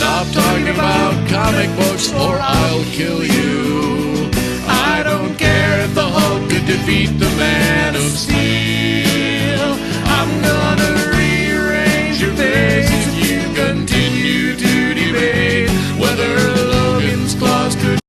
Stop talking about comic books or I'll kill you. I don't care if the Hulk could defeat the Man of Steel. I'm gonna rearrange your face if you continue to debate whether Logan's claws could...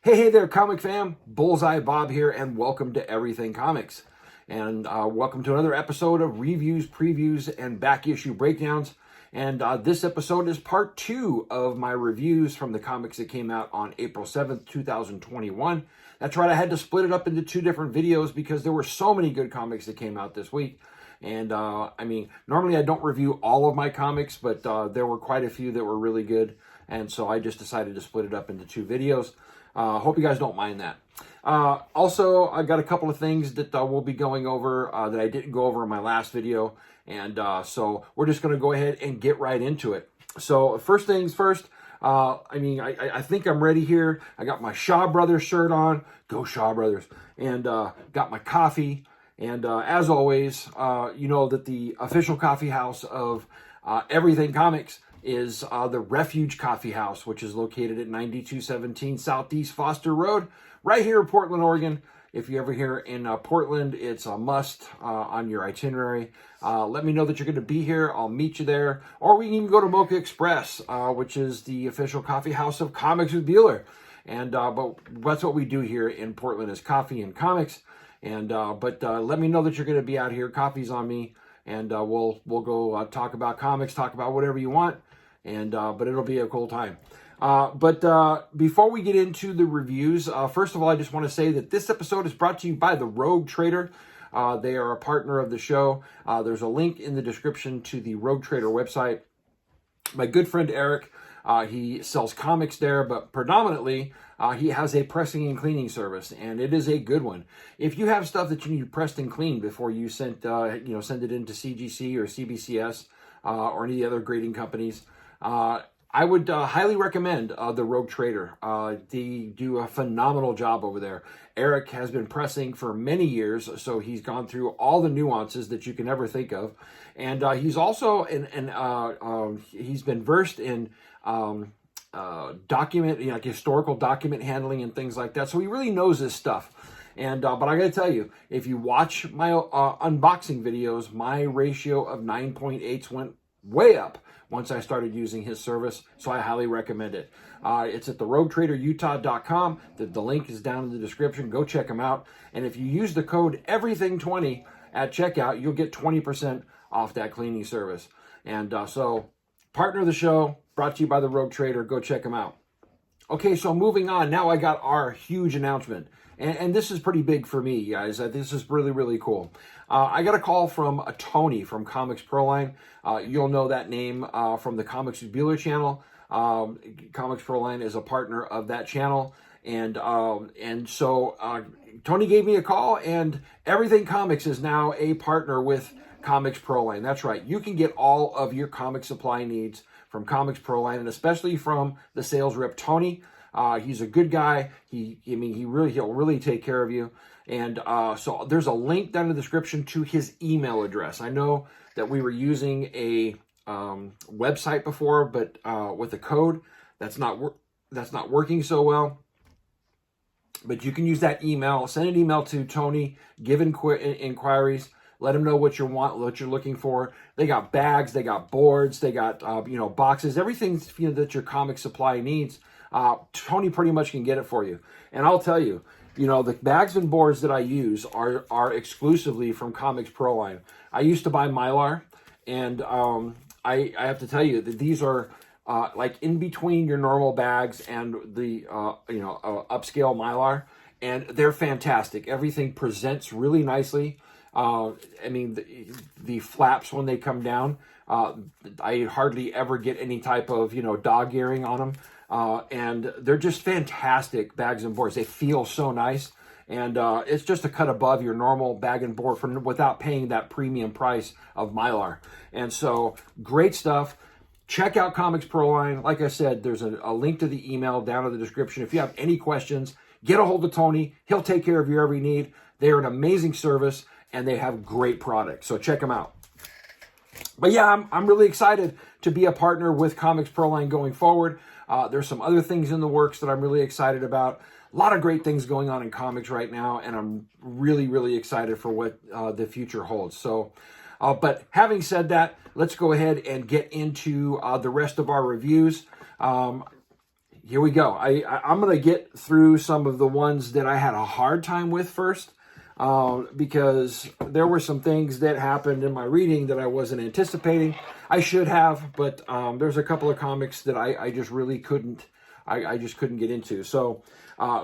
Hey there, comic fam. Bullseye Bob here, and welcome to Everything Comics. And welcome to another episode of reviews, previews, and back issue breakdowns. And this episode is part 2 of my reviews from the comics that came out on April 7th, 2021. That's right, I had to split it up into 2 different videos because there were so many good comics that came out this week. And I mean, normally I don't review all of my comics, but there were quite a few that were really good. And so I just decided to split it up into 2 videos. Hope you guys don't mind that. Also, I got a couple of things that we'll be going over that I didn't go over in my last video. And so we're just going to go ahead and get right into it. So first things first, I think I'm ready here. I got my Shaw Brothers shirt on. Go Shaw Brothers. And got my coffee. And as always, you know that the official coffee house of Everything Comics is the Refuge Coffee House, which is located at 9217 Southeast Foster Road, right here in Portland, Oregon. If you're ever here in Portland, it's a must on your itinerary. Let me know that you're going to be here. I'll meet you there. Or we can even go to Mocha Express, which is the official coffee house of Comics with Bueller. And but that's what we do here in Portland, is coffee and comics. And but let me know that you're going to be out here. Coffee's on me, and we'll go talk about comics, talk about whatever you want. And but it'll be a cool time. But before we get into the reviews, first of all, I just want to say that this episode is brought to you by the Rogue Trader. They are a partner of the show. There's a link in the description to the Rogue Trader website. My good friend Eric, he sells comics there, but predominantly he has a pressing and cleaning service, and it is a good one. If you have stuff that you need pressed and cleaned before you send it into CGC or CBCS or any other grading companies, I would highly recommend the Rogue Trader. They do a phenomenal job over there. Eric has been pressing for many years, so he's gone through all the nuances that you can ever think of. And he's also he's been versed in historical document handling and things like that. So he really knows his stuff. And but I got to tell you, if you watch my unboxing videos, my ratio of 9.8s went way up once I started using his service, so I highly recommend it. It's at theroguetraderutah.com. The link is down in the description. Go check them out. And if you use the code EVERYTHING20 at checkout, you'll get 20% off that cleaning service. And so, partner of the show, brought to you by the Rogue Trader. Go check them out. Okay, so moving on. Now I got our huge announcement. And this is pretty big for me, guys. This is really, really cool. I got a call from Tony from Comics Proline. You'll know that name from the Comics with Bueller channel. Comics Proline is a partner of that channel. And so Tony gave me a call, and Everything Comics is now a partner with Comics Proline. That's right. You can get all of your comic supply needs from Comics Proline, and especially from the sales rep, Tony. He's a good guy. He'll really take care of you. And so there's a link down in the description to his email address. I know that we were using a website before, but with a code that's not working so well. But you can use that email. Send an email to Tony. Give inquiries. Let him know what you want, what you're looking for. They got bags. They got boards. They got boxes. Everything that your comic supply needs. Tony pretty much can get it for you. And I'll tell you, the bags and boards that I use are exclusively from Comics Proline. I used to buy Mylar, and I have to tell you that these are like in between your normal bags and the upscale Mylar, and they're fantastic. Everything presents really nicely. The flaps when they come down, I hardly ever get any type of dog earring on them. And they're just fantastic bags and boards. They feel so nice. And it's just a cut above your normal bag and board without paying that premium price of Mylar. And so, great stuff. Check out Comics Proline. Like I said, there's a link to the email down in the description. If you have any questions, get a hold of Tony. He'll take care of your every need. They're an amazing service, and they have great products. So check them out. But yeah, I'm really excited to be a partner with Comics Proline going forward. There's some other things in the works that I'm really excited about. A lot of great things going on in comics right now, and I'm really, really excited for what the future holds. So, but having said that, let's go ahead and get into the rest of our reviews. Here we go. I'm going to get through some of the ones that I had a hard time with first. Because there were some things that happened in my reading that I wasn't anticipating. I should have, but there's a couple of comics that I just really couldn't, I just couldn't get into. So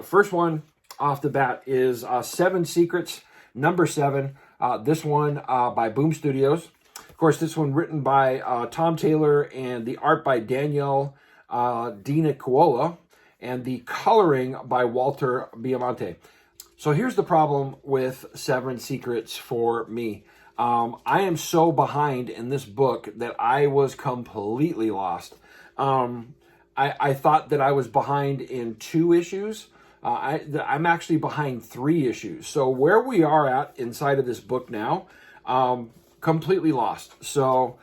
first one off the bat is 7 Secrets, number 7. This one by Boom Studios. Of course, this one written by Tom Taylor and the art by Danielle Dina Cuola and the coloring by Walter Biamonte. So here's the problem with 7 Secrets for me. I am so behind in this book that I was completely lost. I thought that I was behind in 2 issues. I'm actually behind 3 issues. So where we are at inside of this book now, completely lost. So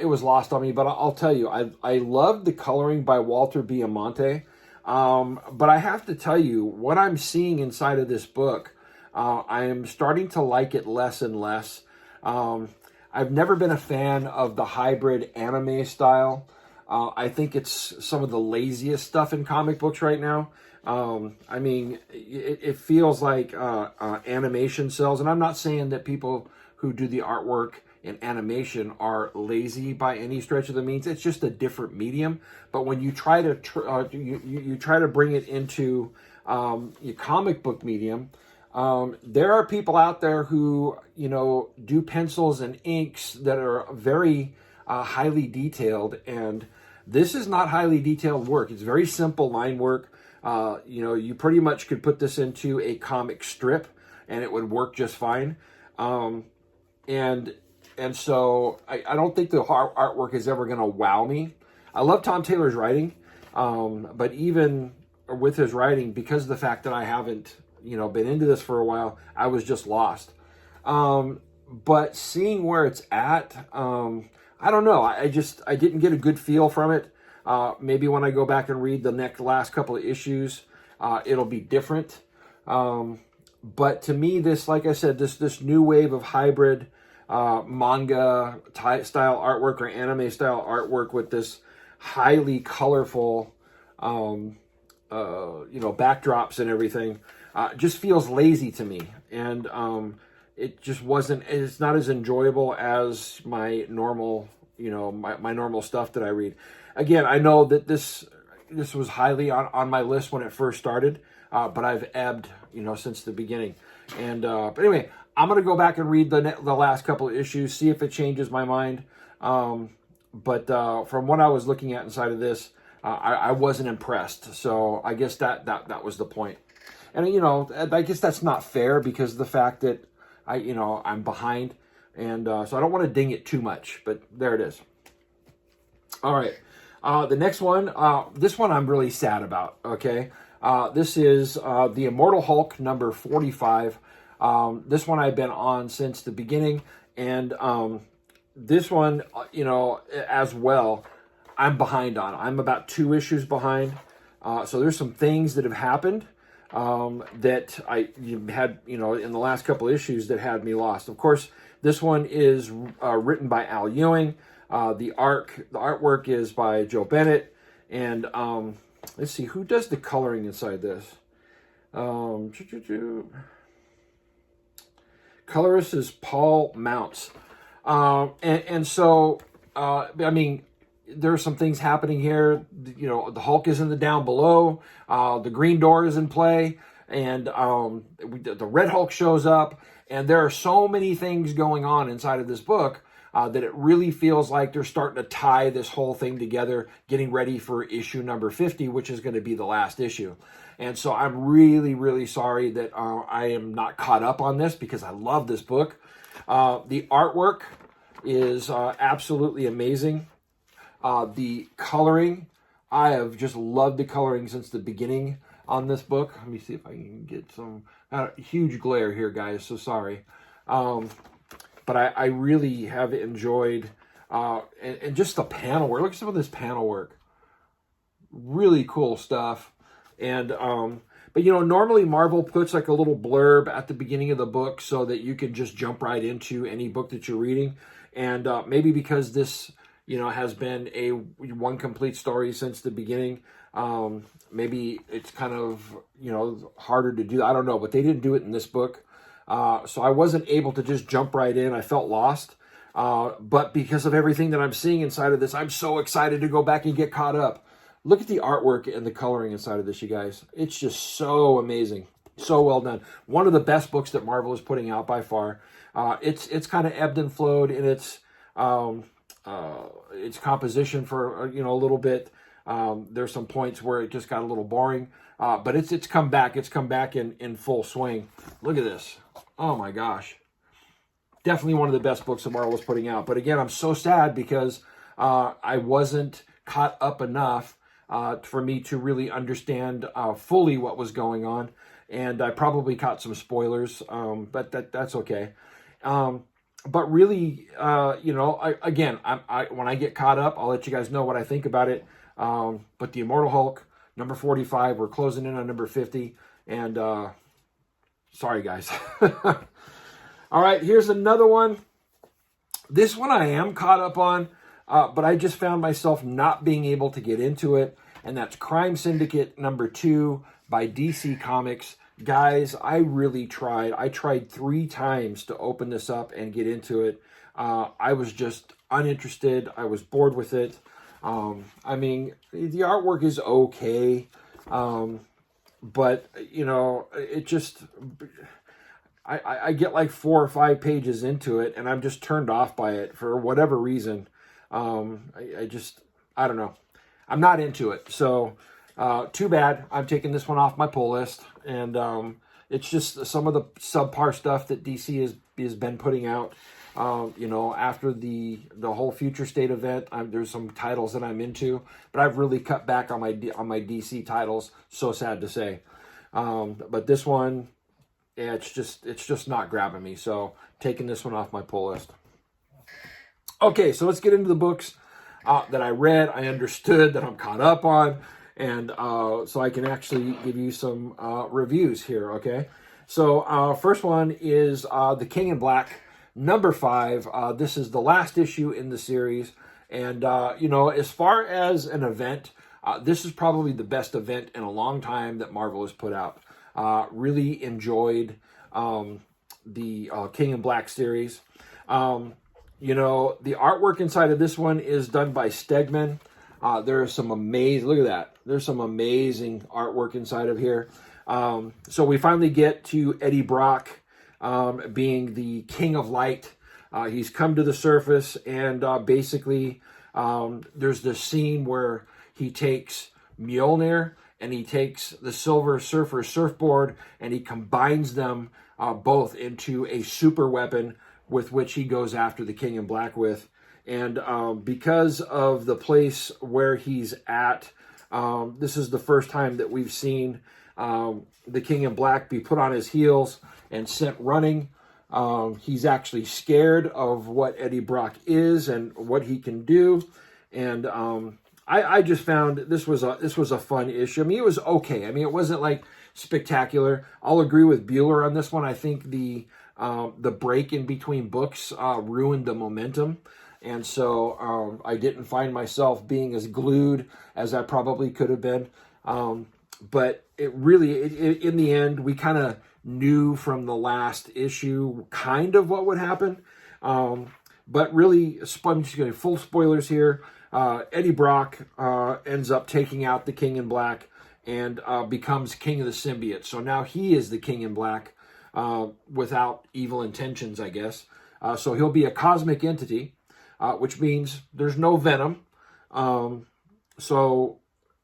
it was lost on me. But I'll tell you, I loved the coloring by Walter Biamonte. But I have to tell you, what I'm seeing inside of this book, I am starting to like it less and less. I've never been a fan of the hybrid anime style. I think it's some of the laziest stuff in comic books right now. I mean, it feels like animation cells, and I'm not saying that people who do the artwork in animation are lazy by any stretch of the means. It's just a different medium. But when you try to you try to bring it into your comic book medium, there are people out there who do pencils and inks that are very highly detailed, and this is not highly detailed work. It's very simple line work. You pretty much could put this into a comic strip, and it would work just fine. And so I don't think the artwork is ever going to wow me. I love Tom Taylor's writing, but even with his writing, because of the fact that I haven't, been into this for a while, I was just lost. But seeing where it's at, I don't know. I didn't get a good feel from it. Maybe when I go back and read the last couple of issues, it'll be different. But to me, this, like I said, this new wave of hybrid manga style artwork or anime style artwork with this highly colorful, backdrops and everything, just feels lazy to me. And it just it's not as enjoyable as my normal, my normal stuff that I read. Again, I know that this was highly on my list when it first started, but I've ebbed, since the beginning. And but anyway, I'm going to go back and read the last couple of issues, see if it changes my mind. But from what I was looking at inside of this, I wasn't impressed. So I guess that was the point. And, I guess that's not fair because of the fact that I'm behind. And so I don't want to ding it too much, but there it is. All right. The next one, this one I'm really sad about, okay? This is the Immortal Hulk, number 45. This one I've been on since the beginning, and this one, as well, I'm behind on. I'm about 2 issues behind. So there's some things that have happened that I had, in the last couple of issues that had me lost. Of course, this one is written by Al Ewing. The artwork is by Joe Bennett, and let's see who does the coloring inside this. Colorist is Paul Mounts. So, I mean, there are some things happening here. The Hulk is in the down below. The Green Door is in play. And the Red Hulk shows up. And there are so many things going on inside of this book that it really feels like they're starting to tie this whole thing together, getting ready for issue number 50, which is going to be the last issue. And so I'm really, really sorry that I am not caught up on this because I love this book. The artwork is absolutely amazing. The coloring, I have just loved the coloring since the beginning on this book. Let me see if I can get some huge glare here, guys, so sorry. But I really have enjoyed and just the panel work. Look at some of this panel work. Really cool stuff. And but normally Marvel puts like a little blurb at the beginning of the book so that you can just jump right into any book that you're reading. And maybe because this has been a one complete story since the beginning, maybe it's kind of harder to do. I don't know, but they didn't do it in this book, so I wasn't able to just jump right in. I felt lost. But because of everything that I'm seeing inside of this, I'm so excited to go back and get caught up. Look at the artwork and the coloring inside of this, you guys. It's just so amazing. So well done. One of the best books that Marvel is putting out by far. It's kind of ebbed and flowed in its composition for a little bit. There's some points where it just got a little boring. But it's come back. It's come back in full swing. Look at this. Oh my gosh. Definitely one of the best books that Marvel was putting out. But again, I'm so sad because I wasn't caught up enough for me to really understand fully what was going on. And I probably caught some spoilers, but that's okay. But really, when I get caught up, I'll let you guys know what I think about it. But the Immortal Hulk, number 45, we're closing in on number 50. And sorry, guys. All right, here's another one. This one I am caught up on, but I just found myself not being able to get into it. And that's Crime Syndicate number 2 by DC Comics. Guys, I really tried. I tried 3 times to open this up and get into it. I was just uninterested. I was bored with it. I mean, the artwork is okay. But, it just... I get like 4 or 5 pages into it, and I'm just turned off by it for whatever reason. I don't know. I'm not into it. So, too bad. I'm taking this one off my pull list. And it's just some of the subpar stuff that DC has been putting out. After the whole Future State event, there's some titles that I'm into, but I've really cut back on my DC titles. So sad to say. But this one... yeah, it's just not grabbing me. So taking this one off my pull list. Okay, so let's get into the books that I read, I understood, that I'm caught up on, and so I can actually give you some reviews here. Okay, so first one is The King in Black, number 5. This is the last issue in the series, and as far as an event, this is probably the best event in a long time that Marvel has put out. Really enjoyed the King in Black series. The artwork inside of this one is done by Stegman. There's some amazing, look at that. There's some amazing artwork inside of here. So we finally get to Eddie Brock being the King of Light. He's come to the surface, and basically there's this scene where he takes Mjolnir and he takes the Silver Surfer surfboard and he combines them both into a super weapon with which he goes after the King in Black with. And because of the place where he's at, this is the first time that we've seen the King in Black be put on his heels and sent running. He's actually scared of what Eddie Brock is and what he can do. And I just found this was a fun issue. I mean, it was okay. I mean, it wasn't like spectacular. I'll agree with Bueller on this one. I think the break in between books ruined the momentum, and so I didn't find myself being as glued as I probably could have been. But it really, in the end, we kind of knew from the last issue kind of what would happen. But really, I'm just going to full spoilers here. Eddie Brock ends up taking out the King in Black and becomes King of the Symbiotes. So now he is the King in Black without evil intentions, I guess. So he'll be a cosmic entity, which means there's no Venom. And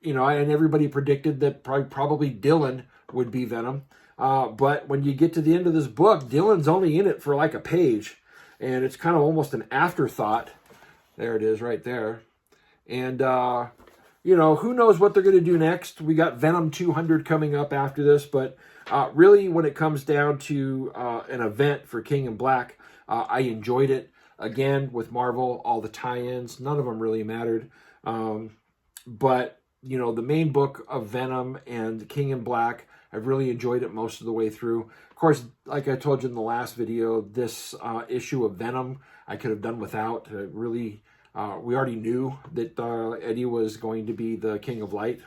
everybody predicted that probably Dylan would be Venom. But when you get to the end of this book, Dylan's only in it for like a page. And it's kind of almost an afterthought. There it is right there. And, who knows what they're going to do next. We got Venom 200 coming up after this. But really, when it comes down to an event for King in Black, I enjoyed it. Again, with Marvel, all the tie-ins, none of them really mattered. But, you know, the main book of Venom and King in Black, I've really enjoyed it most of the way through. Of course, like I told you in the last video, this issue of Venom I could have done without. We already knew that Eddie was going to be the King of Light.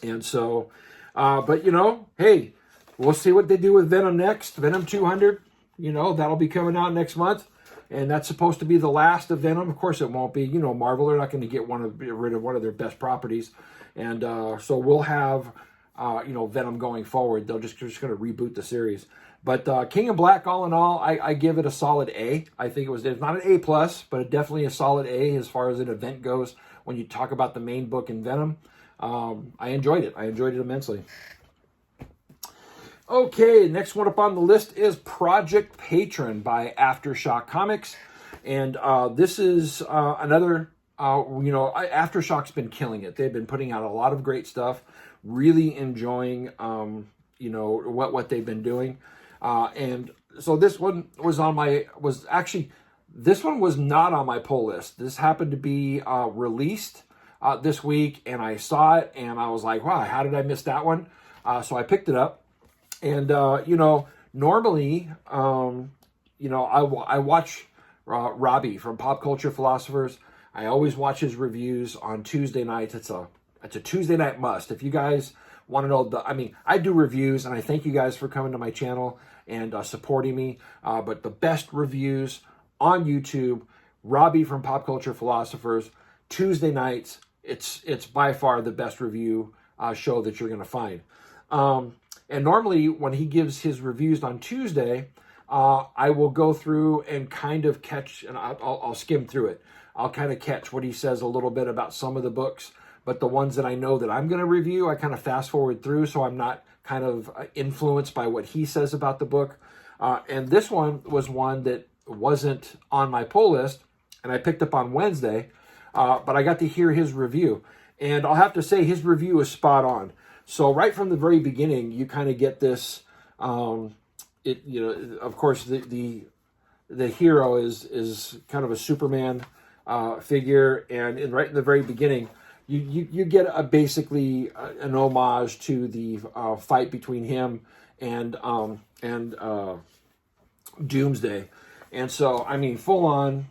And so, but, you know, hey, we'll see what they do with Venom next. Venom 200, you know, that'll be coming out next month. And that's supposed to be the last of Venom. Of course, it won't be. You know, Marvel are not going to get rid of one of their best properties. And so we'll have, you know, Venom going forward. They're just going to reboot the series. But King in Black, all in all, I give it a solid A. I think it's not an A+, but definitely a solid A as far as an event goes. When you talk about the main book in Venom, I enjoyed it. I enjoyed it immensely. Okay, next one up on the list is Project Patron by Aftershock Comics. And this is another, you know, Aftershock's been killing it. They've been putting out a lot of great stuff. Really enjoying, you know, what they've been doing. And so this one was this one was not on my pull list. This happened to be released this week, and I saw it, and I was like, wow, how did I miss that one? So I picked it up. And, you know, normally, you know, I watch Robbie from Pop Culture Philosophers. I always watch his reviews on Tuesday nights. It's a Tuesday night must. If you guys want to know, I do reviews, and I thank you guys for coming to my channel and supporting me. But the best reviews on YouTube, Robbie from Pop Culture Philosophers, Tuesday nights, it's by far the best review show that you're going to find. And normally when he gives his reviews on Tuesday, I will go through and kind of catch, and I'll skim through it. I'll kind of catch what he says a little bit about some of the books, but the ones that I know that I'm going to review, I kind of fast forward through, so I'm not kind of influenced by what he says about the book. And this one was one that wasn't on my pull list, and I picked up on Wednesday, but I got to hear his review. And I'll have to say his review is spot on. So right from the very beginning, you kind of get this, you know, of course, the hero is kind of a Superman figure, and right in the very beginning, you get basically an homage to the fight between him and Doomsday. And so, I mean, full on,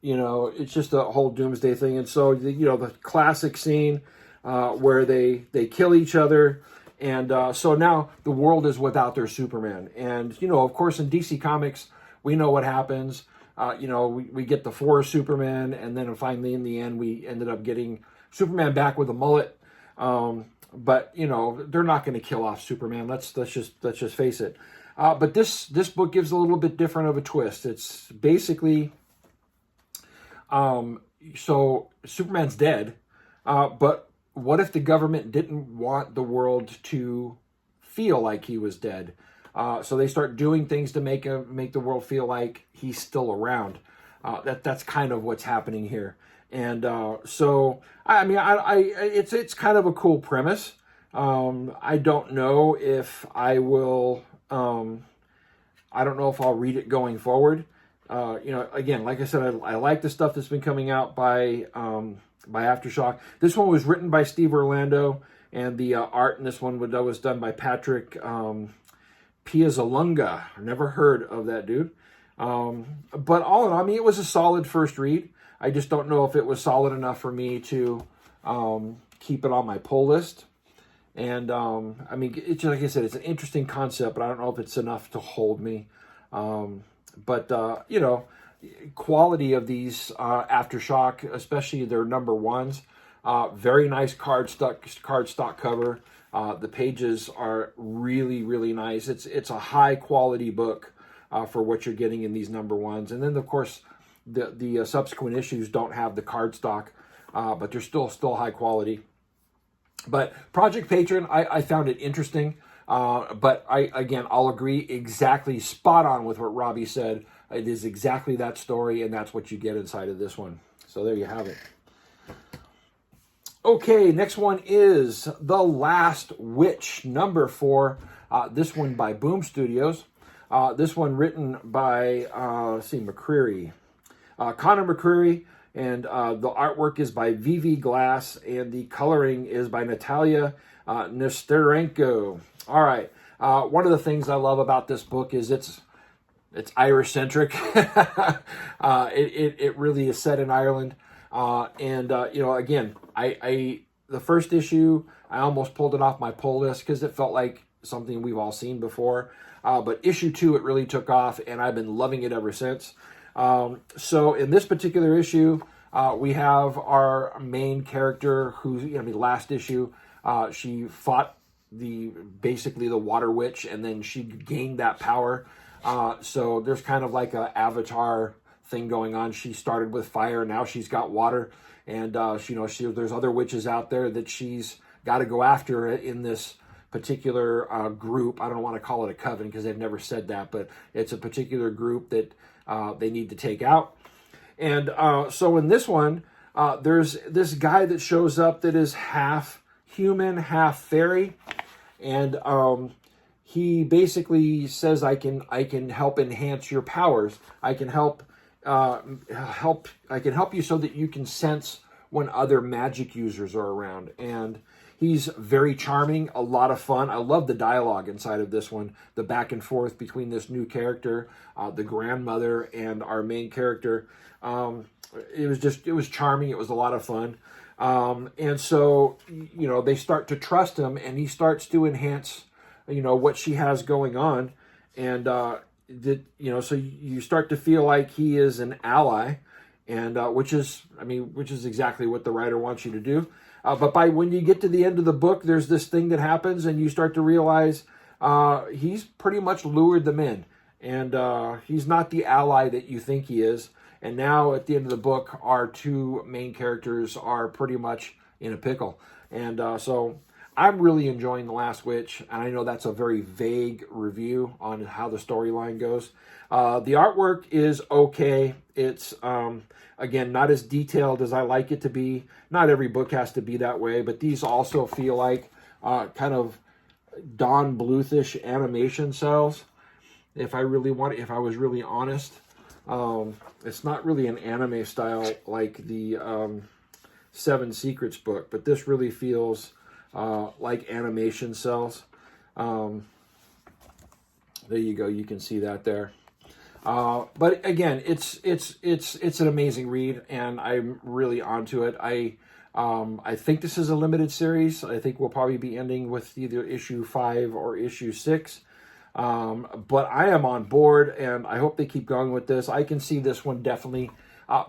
you know, it's just a whole Doomsday thing. And so, you know, the classic scene where they kill each other. And so now the world is without their Superman. And, you know, of course, in DC Comics, we know what happens. You know, we get the 4 Superman, and then finally in the end, we ended up getting Superman back with a mullet. But, you know, they're not going to kill off Superman. Let's just face it. But this book gives a little bit different of a twist. It's basically, so Superman's dead, but what if the government didn't want the world to feel like he was dead? So they start doing things to make the world feel like he's still around. That's kind of what's happening here. And so, I mean, it's kind of a cool premise. I don't know if I will. I don't know if I'll read it going forward. You know, again, like I said, I like the stuff that's been coming out by Aftershock. This one was written by Steve Orlando, and the art in this one was done by Patrick Piazzalunga. I've never heard of that dude. But all in all, I mean, it was a solid first read. I just don't know if it was solid enough for me to keep it on my pull list. And, I mean, it's like I said, it's an interesting concept, but I don't know if it's enough to hold me. But you know, quality of these Aftershock, especially their number ones, very nice cardstock cover. The pages are really, really nice. It's a high quality book for what you're getting in these number ones. And then, of course, the subsequent issues don't have the cardstock, but they're still high quality. But Project Patron, I found it interesting. But I'll agree exactly spot on with what Robbie said. It is exactly that story, and that's what you get inside of this one. So there you have it. Okay, next one is The Last Witch, number 4. This one by Boom Studios. This one written by, McCreary. Connor McCreary, and the artwork is by VV Glass, and the coloring is by Natalia Nesterenko. All right. One of the things I love about this book is it's Irish centric. It really is set in Ireland. Again, the first issue, I almost pulled it off my pull list because it felt like something we've all seen before. But issue 2, it really took off, and I've been loving it ever since. So in this particular issue, we have our main character who's, last issue, she fought basically the water witch, and then she gained that power. So there's kind of like a Avatar thing going on. She started with fire, now she's got water, and there's other witches out there that she's got to go after in this particular group. I don't want to call it a coven because they've never said that, but it's a particular group that they need to take out. And so in this one, there's this guy that shows up that is half human, half fairy, and he basically says, I can help enhance your powers. I can help you so that you can sense when other magic users are around. And he's very charming, a lot of fun. I love the dialogue inside of this one, the back and forth between this new character, the grandmother, and our main character. It was charming. It was a lot of fun. And so, they start to trust him, and he starts to enhance, what she has going on. And, so you start to feel like he is an ally, and which is exactly what the writer wants you to do. But when you get to the end of the book, there's this thing that happens, and you start to realize he's pretty much lured them in, and he's not the ally that you think he is. And now at the end of the book, our two main characters are pretty much in a pickle. And so I'm really enjoying The Last Witch, and I know that's a very vague review on how the storyline goes. The artwork is okay. It's, again, not as detailed as I like it to be. Not every book has to be that way, but these also feel like kind of Don Bluth-ish animation cells. If I was really honest. It's not really an anime style like the Seven Secrets book, but this really feels like animation cells. There you go. You can see that there. But again, it's an amazing read, and I'm really onto it. I think this is a limited series. I think we'll probably be ending with either issue 5 or issue 6. But I am on board, and I hope they keep going with this. I can see this one definitely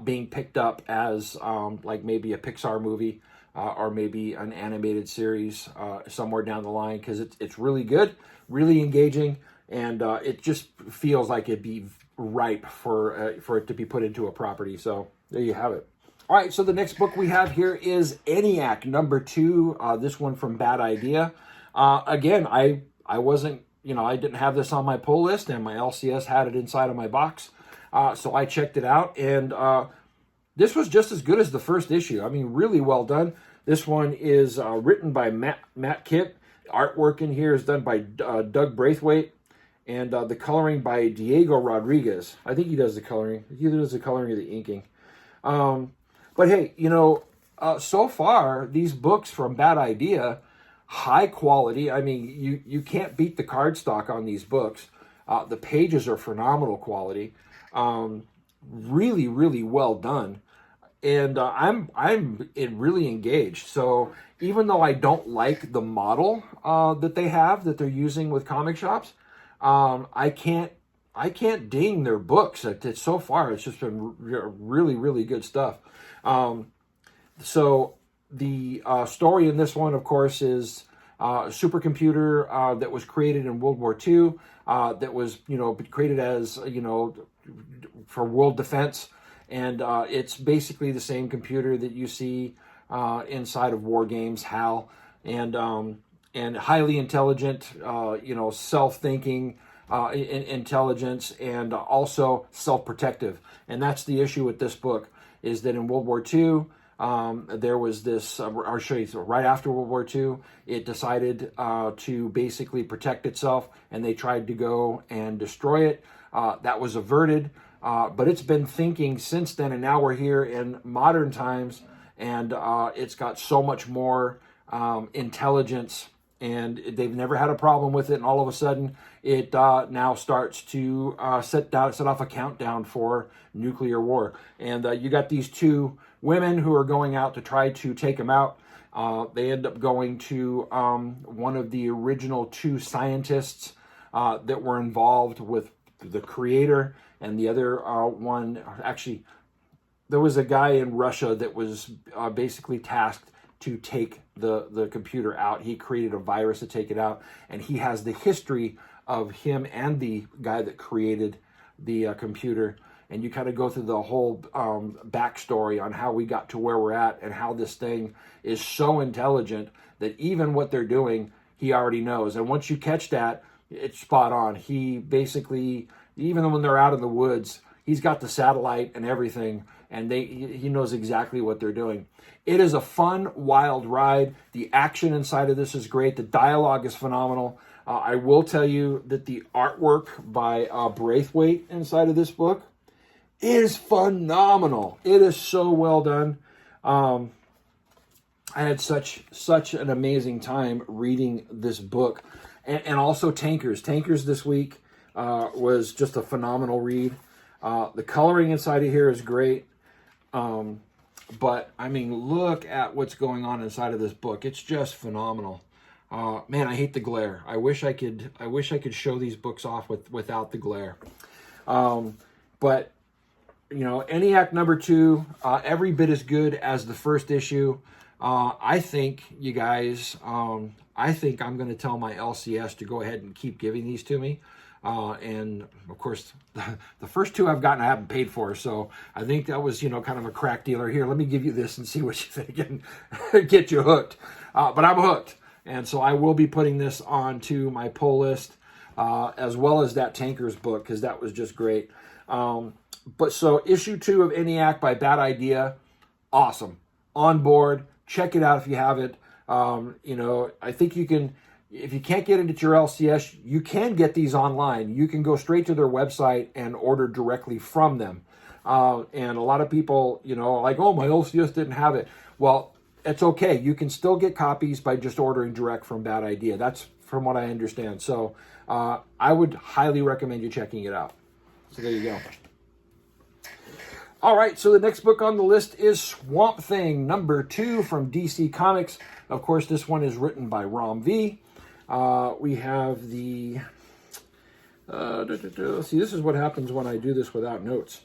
being picked up as like maybe a Pixar movie or maybe an animated series somewhere down the line, because it's really good, really engaging, and it just feels like it'd be ripe for it to be put into a property. So there you have it. All right, so the next book we have here is Aniak #2. This one from Bad Idea. Again, I wasn't. I didn't have this on my pull list, and my LCS had it inside of my box. So I checked it out, and this was just as good as the first issue. I mean, really well done. This one is written by Matt Kitt. Artwork in here is done by Doug Braithwaite, and the coloring by Diego Rodriguez. I think he does the coloring. He either does the coloring or the inking. But hey, so far, these books from Bad Idea, high quality. I mean, you can't beat the cardstock on these books. The pages are phenomenal quality. Really, really well done. And I'm really engaged. So even though I don't like the model that they're using with comic shops, I can't ding their books. So far, it's just been really, really good stuff. So the story in this one, of course, is a supercomputer that was created in World War II, that was, created as, for world defense. And it's basically the same computer that you see inside of war games, HAL, and highly intelligent, self-thinking intelligence, and also self-protective. And that's the issue with this book, is that in World War II, there was this, I'll show you, so right after World War II, it decided to basically protect itself, and they tried to go and destroy it. That was averted. but it's been thinking since then, and now we're here in modern times, and it's got so much more intelligence, and they've never had a problem with it, and all of a sudden it now starts to set off a countdown for nuclear war. And you got these two women who are going out to try to take them out. They end up going to one of the original two scientists that were involved with the creator, and the other one, actually, there was a guy in Russia that was basically tasked to take the computer out. He created a virus to take it out, and he has the history of him and the guy that created the computer. And you kind of go through the whole backstory on how we got to where we're at, and how this thing is so intelligent that even what they're doing, he already knows. And once you catch that, it's spot on. He basically, even when they're out in the woods, he's got the satellite and everything, and he knows exactly what they're doing. It is a fun, wild ride. The action inside of this is great. The dialogue is phenomenal. I will tell you that the artwork by Braithwaite inside of this book is phenomenal. It is so well done. I had such an amazing time reading this book. And also Tankers. Tankers this week was just a phenomenal read. The coloring inside of here is great. But I mean, look at what's going on inside of this book. It's just phenomenal. Man, I hate the glare. I wish I could show these books off without the glare. But you know, Aniak #2, every bit as good as the first issue. I think, you guys, I think I'm going to tell my LCS to go ahead and keep giving these to me. And of course, the first two I've gotten, I haven't paid for. So I think that was, kind of a crack dealer. Here, let me give you this and see what you think and get you hooked. But I'm hooked. And so I will be putting this onto my pull list, as well as that Tankers book, because that was just great. But so issue 2 of Aniak by Bad Idea, awesome. On board. Check it out if you haven't. I think you can, if you can't get it at your LCS, you can get these online. You can go straight to their website and order directly from them. And a lot of people, like, oh, my LCS didn't have it. Well, it's okay. You can still get copies by just ordering direct from Bad Idea. That's from what I understand. So I would highly recommend you checking it out. So there you go. All right, so the next book on the list is Swamp Thing #2 from DC Comics. Of course, this one is written by Rom V. We have the... see, this is what happens when I do this without notes.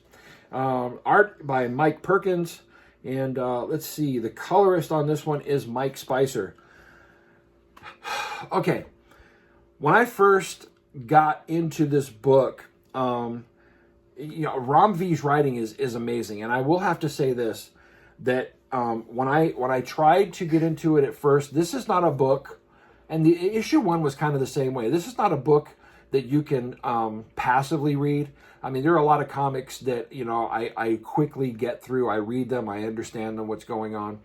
Art by Mike Perkins. And let's see, the colorist on this one is Mike Spicer. Okay, when I first got into this book... Rom V's writing is amazing, and I will have to say this, that when I tried to get into it at first, this is not a book, and the issue 1 was kind of the same way. This is not a book that you can passively read. I mean, there are a lot of comics that I quickly get through. I read them, I understand them, what's going on,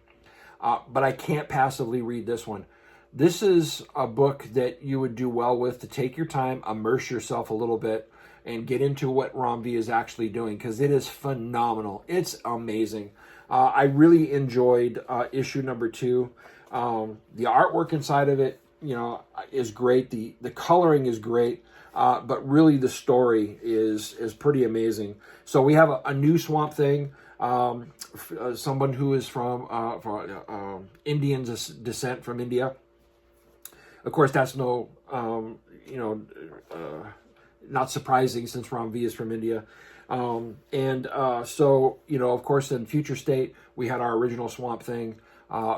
but I can't passively read this one. This is a book that you would do well with to take your time, immerse yourself a little bit, and get into what Rom V is actually doing, because it is phenomenal. It's amazing. I really enjoyed issue #2. The artwork inside of it, is great. The coloring is great, but really the story is pretty amazing. So we have a new Swamp Thing, someone who is from Indian descent from India. Of course, that's no, not surprising since Rom V is from India. So, of course, in Future State, we had our original Swamp Thing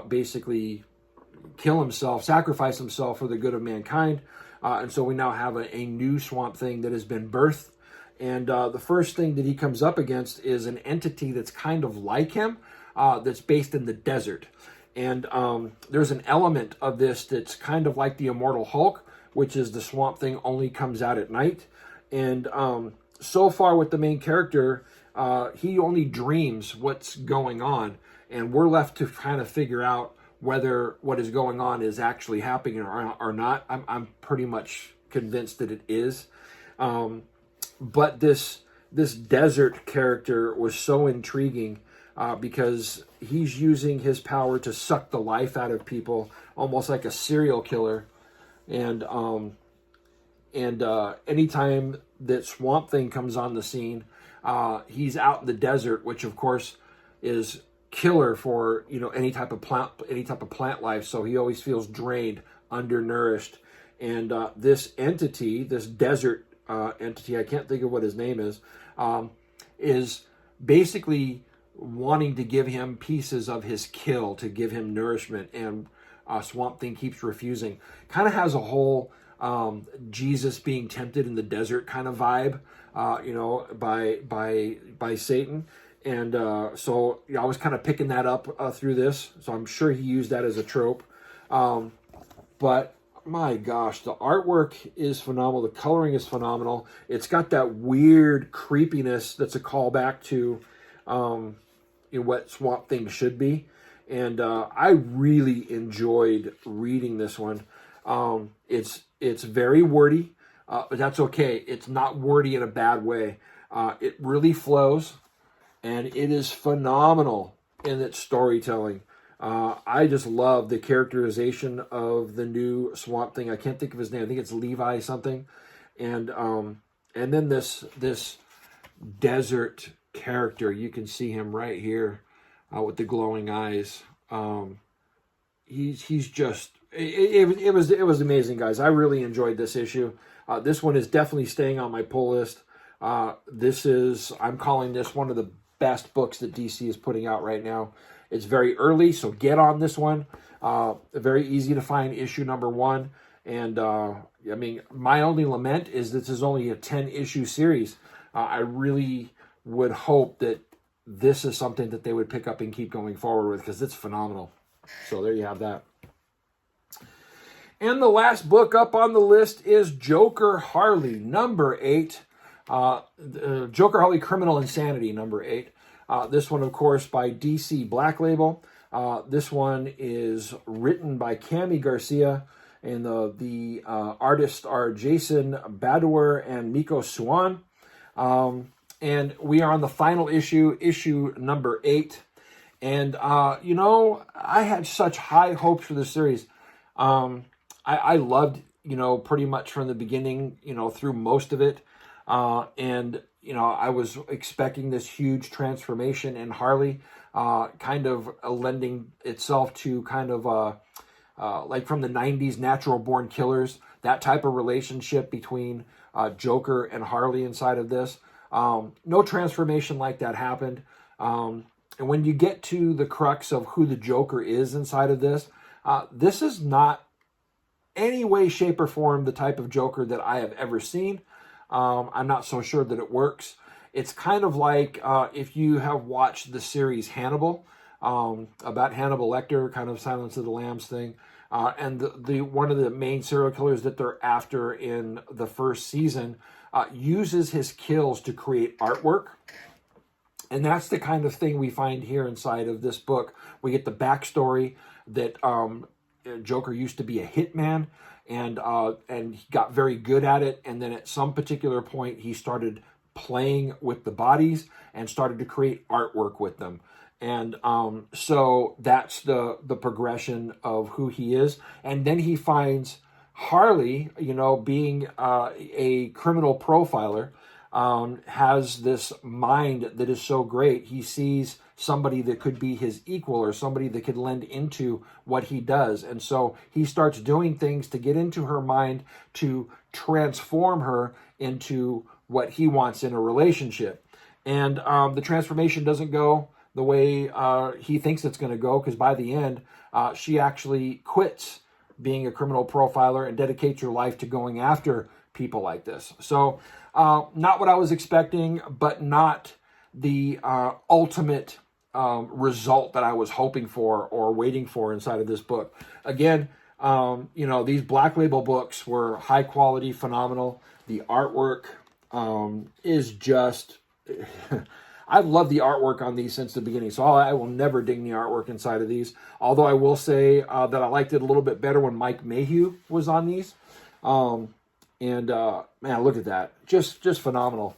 basically kill himself, sacrifice himself for the good of mankind. And so we now have a new Swamp Thing that has been birthed. And the first thing that he comes up against is an entity that's kind of like him, that's based in the desert. And there's an element of this that's kind of like the Immortal Hulk, which is the Swamp Thing only comes out at night. And so far with the main character, he only dreams what's going on. And we're left to kind of figure out whether what is going on is actually happening or not. I'm pretty much convinced that it is. But this this desert character was so intriguing because he's using his power to suck the life out of people, almost like a serial killer. And anytime that Swamp Thing comes on the scene, he's out in the desert, which of course is killer for any type of plant life. So he always feels drained, undernourished, and this entity, this desert entity, I can't think of what his name is basically wanting to give him pieces of his kill to give him nourishment, and Swamp Thing keeps refusing. Kind of has a whole Jesus being tempted in the desert kind of vibe, by Satan. And so I was kind of picking that up through this. So I'm sure he used that as a trope. But my gosh, the artwork is phenomenal. The coloring is phenomenal. It's got that weird creepiness that's a callback to what Swamp Thing should be. And I really enjoyed reading this one. It's very wordy, but that's okay. It's not wordy in a bad way. It really flows, and it is phenomenal in its storytelling. I just love the characterization of the new Swamp Thing. I can't think of his name. I think it's Levi something. And then this desert character, you can see him right here with the glowing eyes. He's just it was amazing, guys. I really enjoyed this issue. This one is definitely staying on my pull list. I'm calling this one of the best books that DC is putting out right now. It's very early, so get on this one. Very easy to find issue number 1. And my only lament is this is only a 10-issue series. I really would hope that this is something that they would pick up and keep going forward with, because it's phenomenal. So there you have that. And the last book up on the list is Joker Harley, number 8. Joker Harley Criminal Insanity, number 8. This one, of course, by DC Black Label. This one is written by Cami Garcia, and the artists are Jason Badouer and Miko Swan. And we are on the final issue number 8. And, I had such high hopes for this series. I loved, pretty much from the beginning, through most of it. And I was expecting this huge transformation in Harley, kind of lending itself to kind of like from the 90s Natural Born Killers, that type of relationship between Joker and Harley inside of this. No transformation like that happened. And when you get to the crux of who the Joker is inside of this, this is not any way, shape, or form the type of Joker that I have ever seen. I'm not so sure that it works. It's kind of like if you have watched the series Hannibal, about Hannibal Lecter, kind of Silence of the Lambs thing, and the one of the main serial killers that they're after in the first season uses his kills to create artwork. And that's the kind of thing we find here inside of this book. We get the backstory that Joker used to be a hitman, and he got very good at it. And then at some particular point, he started playing with the bodies and started to create artwork with them. And so that's the progression of who he is. And then he finds Harley, being a criminal profiler, has this mind that is so great. He sees somebody that could be his equal, or somebody that could lend into what he does. And so he starts doing things to get into her mind to transform her into what he wants in a relationship. And the transformation doesn't go the way he thinks it's going to go, because by the end, she actually quits being a criminal profiler and dedicates her life to going after people like this. So not what I was expecting, but not the ultimate result that I was hoping for or waiting for inside of this book. Again, these Black Label books were high quality, phenomenal. The artwork is just... I've loved the artwork on these since the beginning, so I will never ding the artwork inside of these. Although I will say that I liked it a little bit better when Mike Mayhew was on these. Man, look at that. Just phenomenal.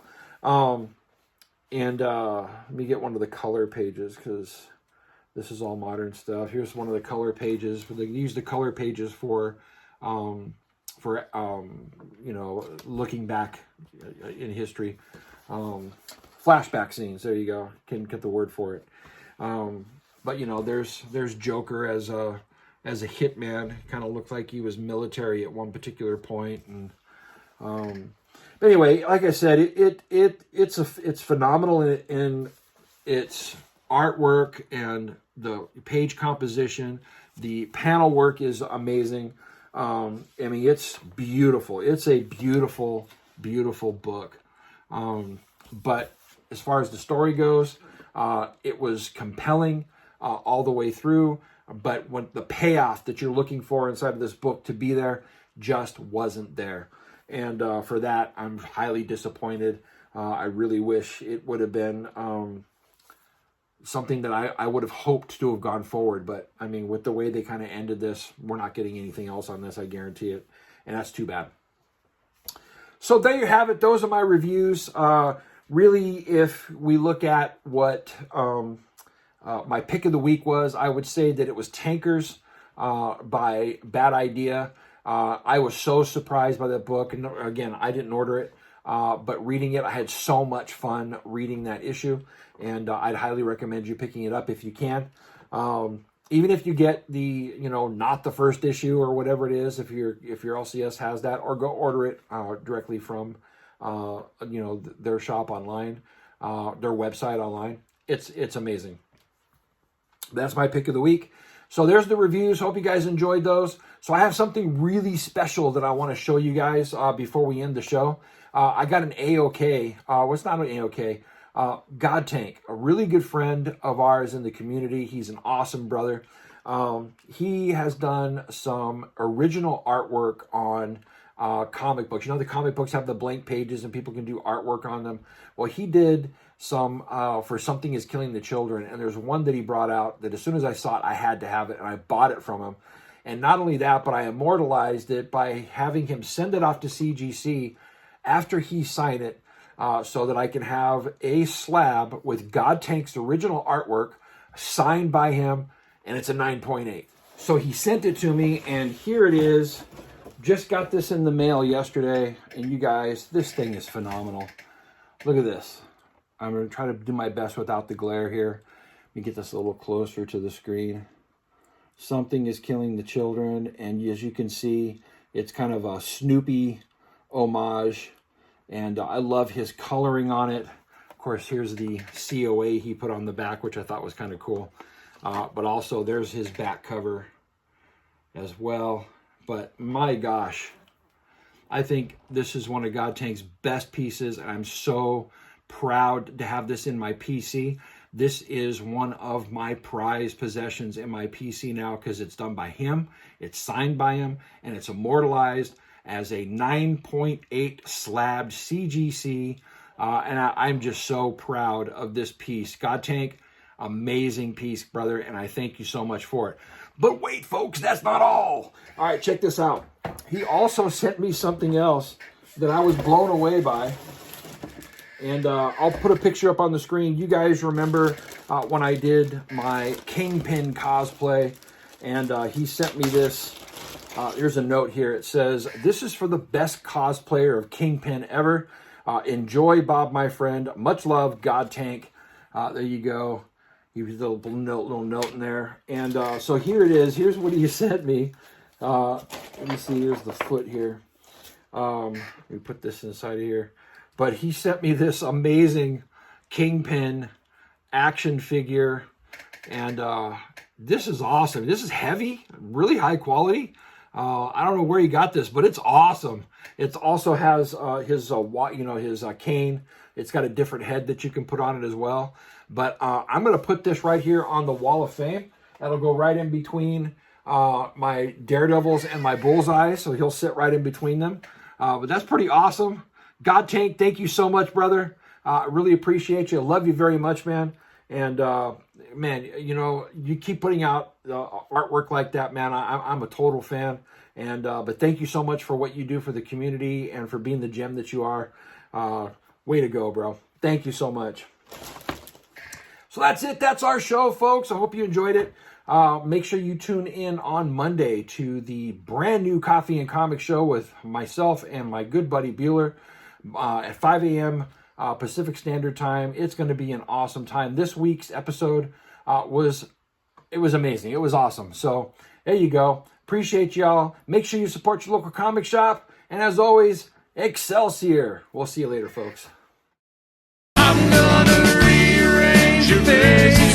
And let me get one of the color pages, because this is all modern stuff. Here's one of the color pages. They use the color pages for you know, looking back in history. Flashback scenes. There you go. Can get the word for it. But you know, there's Joker as a hitman. Kind of looked like he was military at one particular point. And but anyway, like I said, it's phenomenal in its artwork and the page composition. The panel work is amazing. I mean, it's beautiful. It's a beautiful, beautiful book. But as far as the story goes, it was compelling all the way through. But when the payoff that you're looking for inside of this book to be there just wasn't there. And for that, I'm highly disappointed. I really wish it would have been something that I would have hoped to have gone forward. But, I mean, with the way they kind of ended this, we're not getting anything else on this, I guarantee it. And that's too bad. So there you have it. Those are my reviews. Really, if we look at what my pick of the week was, I would say that it was Tankers by Bad Idea. I was so surprised by that book. And again, I didn't order it. But reading it, I had so much fun reading that issue, and I'd highly recommend you picking it up if you can. Even if you get the, you know, not the first issue or whatever it is, if your LCS has that, or go order it directly from, you know, their shop online, their website online. It's amazing. That's my pick of the week. So there's the reviews. Hope you guys enjoyed those. So I have something really special that I want to show you guys before we end the show. I got an AOK. It's not an AOK. God Tank, a really good friend of ours in the community. He's an awesome brother. He has done some original artwork on comic books. You know, the comic books have the blank pages and people can do artwork on them. Well, he did some for Something Is Killing the Children. And there's one that he brought out that as soon as I saw it, I had to have it. And I bought it from him. And not only that, but I immortalized it by having him send it off to CGC after he signed it, so that I can have a slab with God Tank's original artwork signed by him, and it's a 9.8. So he sent it to me, and here it is. Just got this in the mail yesterday, and you guys, this thing is phenomenal. Look at this. I'm going to try to do my best without the glare here. Let me get this a little closer to the screen. Something Is Killing the Children, and as you can see, it's kind of a Snoopy homage, and I love his coloring on it. Of course, here's the COA he put on the back, which I thought was kind of cool. But also, there's his back cover as well. But my gosh, I think this is one of God Tank's best pieces, and I'm so proud to have this in my PC. This is one of my prized possessions in my PC now because it's done by him, it's signed by him, and it's immortalized as a 9.8 slab CGC. And I'm just so proud of this piece. God Tank, amazing piece, brother, and I thank you so much for it. But wait, folks, that's not all. All right, check this out. He also sent me something else that I was blown away by. And I'll put a picture up on the screen. You guys remember when I did my Kingpin cosplay, and he sent me this. Here's a note here. It says, "This is for the best cosplayer of Kingpin ever. Enjoy, Bob, my friend. Much love, God Tank." There you go. He was a little note in there. And so here it is. Here's what he sent me. Let me see. Here's the foot here. Let me put this inside of here. But he sent me this amazing Kingpin action figure. And this is awesome. This is heavy, really high quality. I don't know where he got this, but it's awesome. It also has his cane. It's got a different head that you can put on it as well. But I'm going to put this right here on the Wall of Fame. That'll go right in between my Daredevils and my Bullseye, so he'll sit right in between them. But that's pretty awesome. God Tank, thank you so much, brother. I really appreciate you. I love you very much, man. And, man, you know, you keep putting out artwork like that, man. I'm a total fan. And but thank you so much for what you do for the community and for being the gem that you are. Way to go, bro. Thank you so much. So that's it. That's our show, folks. I hope you enjoyed it. Make sure you tune in on Monday to the brand new Coffee and Comic Show with myself and my good buddy Bueller at 5 a.m. Pacific Standard Time. It's going to be an awesome time. This week's episode was amazing. It was awesome. So there you go. Appreciate y'all. Make sure you support your local comic shop. And as always, Excelsior. We'll see you later, folks. I'm gonna rearrange your face.